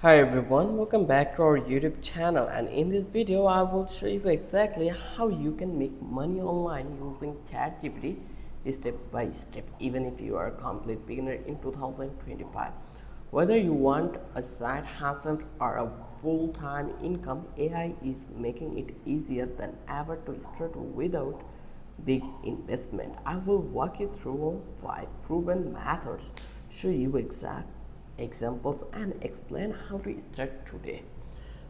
Hi everyone, welcome back to our YouTube channel, and in this video I will show you exactly how you can make money online using ChatGPT step by step, even if you are a complete beginner in 2025. Whether you want a side hustle or a full-time income, AI is making it easier than ever to start without big investment. I will walk you through 5 proven methods, show you exact examples and explain how to start today.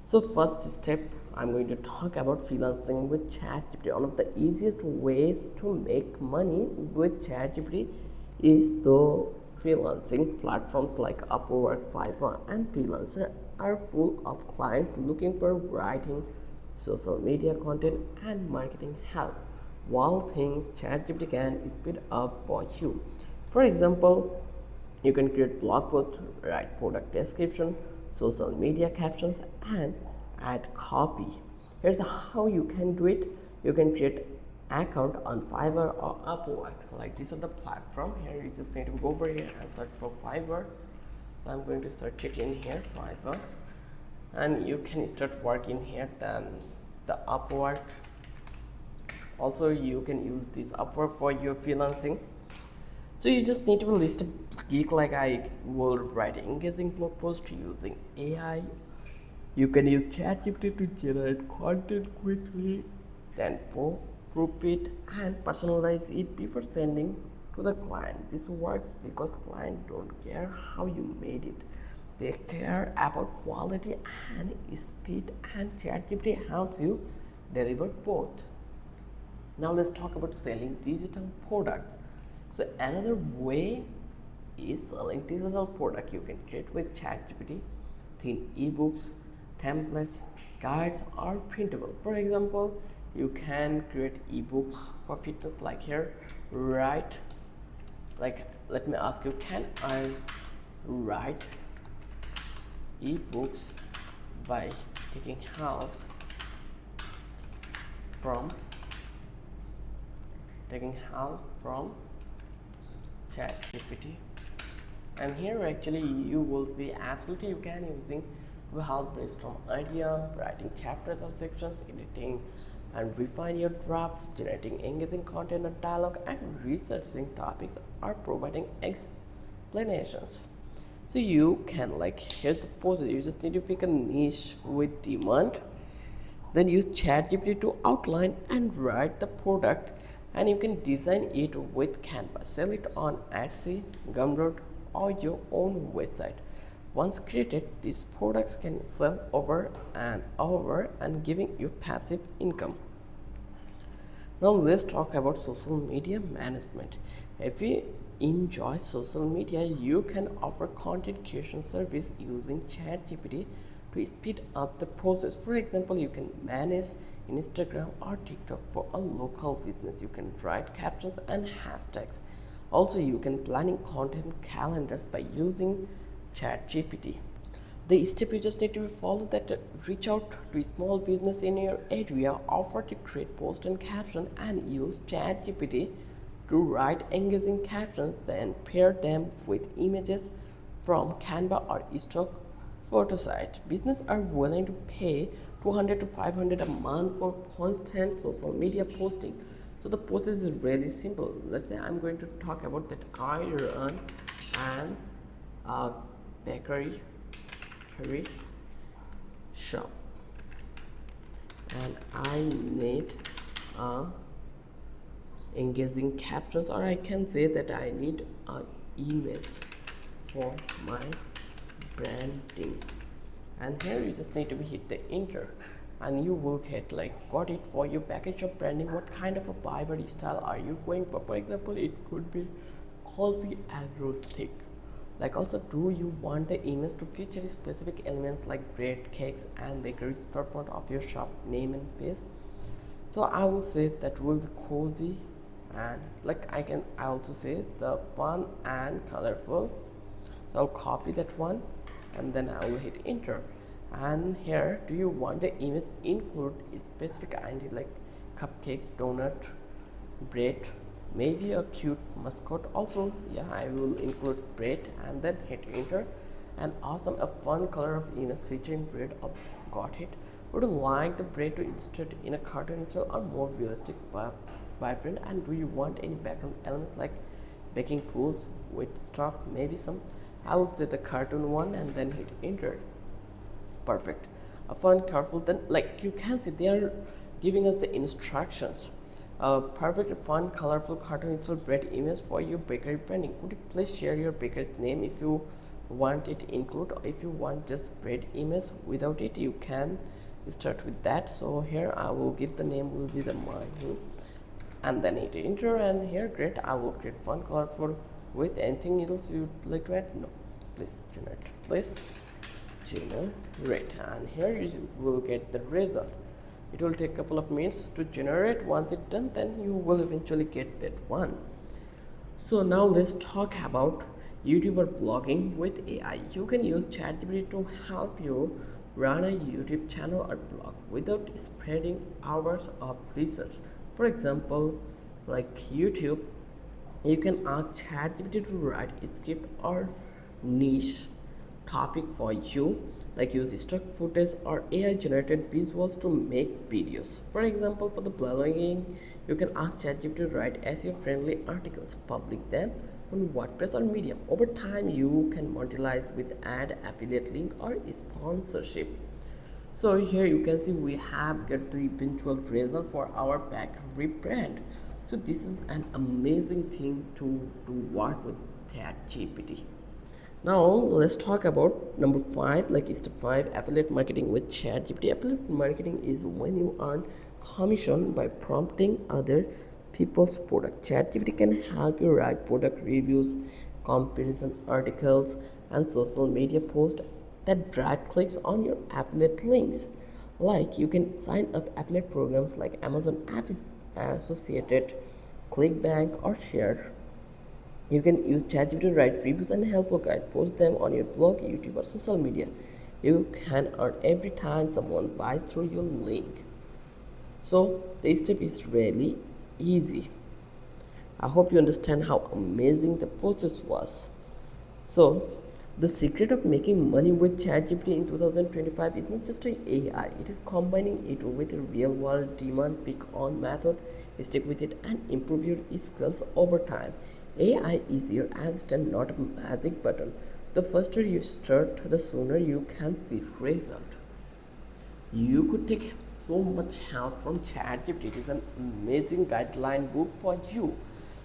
So first step, I'm going to talk about freelancing with ChatGPT. One of the easiest ways to make money with ChatGPT is the freelancing platforms like Upwork, Fiverr, and Freelancer are full of clients looking for writing, social media content, and marketing help. While things ChatGPT can speed up for you. For example, you can create blog posts, write product description, social media captions, and add copy. Here's how you can do it. You can create account on Fiverr or Upwork. Like this is the platform. Here you just need to go over here and search for Fiverr. So I'm going to search it in here, Fiverr, and you can start working here. Then the Upwork. Also, you can use this Upwork for your freelancing. So you just need to list a geek like I will write engaging blog post using AI. You can use ChatGPT to generate content quickly, then proof it and personalize it before sending to the client. This works because clients don't care how you made it. They care about quality and speed, and ChatGPT helps you deliver both. Now let's talk about selling digital products. So another way is selling digital product. You can create with ChatGPT thin ebooks, templates, guides, or printable. For example, you can create ebooks for fitness like here. Write, like, let me ask you, can I write ebooks by taking help from ChatGPT? And here actually you will see absolutely you can using to help brainstorm idea, writing chapters or sections, editing and refine your drafts, generating engaging content or dialogue, and researching topics or providing explanations. So you can, like, here's the process. You just need to pick a niche with demand, then use ChatGPT to outline and write the product, and you can design it with Canva. Sell it on Etsy, Gumroad, or your own website. Once created, these products can sell over and over and giving you passive income. Now let's talk about social media management. If you enjoy social media, you can offer content creation service using ChatGPT to speed up the process. For example, you can manage Instagram or TikTok for a local business. You can write captions and hashtags. Also, you can planning content calendars by using ChatGPT. The step you just need to follow that reach out to a small business in your area, offer to create post and caption, and use ChatGPT to write engaging captions, then pair them with images from Canva or stock photo site. Businesses are willing to pay 200 to 500 a month for constant social media posting. So the process is really simple. Let's say I'm going to talk about that I run an bakery shop, and I need engaging captions, or I can say that I need an image for my branding. And here you just need to hit the enter, and you will get got it for your package of branding. What kind of a Fiverr style are you going for? For example, it could be cozy and rustic. Like, also, do you want the image to feature specific elements like bread, cakes, and bakery storefront of your shop name and page? So I will say that will be cozy, and I also say the fun and colorful. So I'll copy that one, and then I will hit enter. And here, do you want the image include a specific ID like cupcakes, donut, bread, maybe a cute mascot? Also, yeah, I will include bread, and then hit enter. an awesome, a fun color of image featuring bread of got it. Would you like the bread to illustrate in a cartoon style or more realistic vibrant? And do you want any background elements like baking tools with stock, maybe some? I will say the cartoon one and then hit enter. Perfect. A fun, colorful, then like you can see they are giving us the instructions. A perfect, fun, colorful cartoon style bread image for your bakery branding. Would you please share your baker's name if you want it include, or if you want just bread image without it, you can start with that. So here I will give the name will be the mine, and then hit enter. And here great, I will create fun, colorful with anything else you'd like to add. No, please generate, please generate, and here you will get the result. It will take a couple of minutes to generate. Once it's done, then you will eventually get that one. So now let's talk about YouTube or blogging with AI. You can use ChatGPT to help you run a YouTube channel or blog without spending hours of research. For example, like YouTube, you can ask ChatGPT to write a script or niche topic for you, like use stock footage or AI generated visuals to make videos. For example, for the blogging, you can ask ChatGPT to write SEO friendly articles, publish them on WordPress or Medium. Over time, you can monetize with ad, affiliate link, or sponsorship. So here you can see we have got the eventual result for our bakery brand. So this is an amazing thing to work with ChatGPT. Now let's talk about number 5, like step 5, affiliate marketing with ChatGPT. Affiliate marketing is when you earn commission by prompting other people's product. ChatGPT can help you write product reviews, comparison articles, and social media posts that drive clicks on your affiliate links. Like you can sign up affiliate programs like Amazon Associated, ClickBank, or Share. You can use ChatGPT to write reviews and helpful guide, post them on your blog, YouTube, or social media. You can earn every time someone buys through your link. So this step is really easy. I hope you understand how amazing the process was. So the secret of making money with ChatGPT in 2025 is not just AI, it is combining it with a real world demand pick on method, stick with it, and improve your skills over time. AI is your assistant, not a magic button. The faster you start, the sooner you can see result. You could take so much help from ChatGPT. It is an amazing guideline book for you.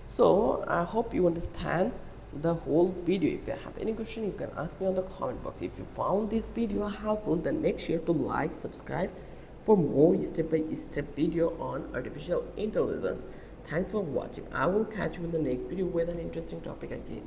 So I hope you understand the whole video. If you have any question, you can ask me on the comment box. If you found this video helpful, then make sure to like, subscribe for more step-by-step video on artificial intelligence. Thanks for watching. I will catch you in the next video with an interesting topic again.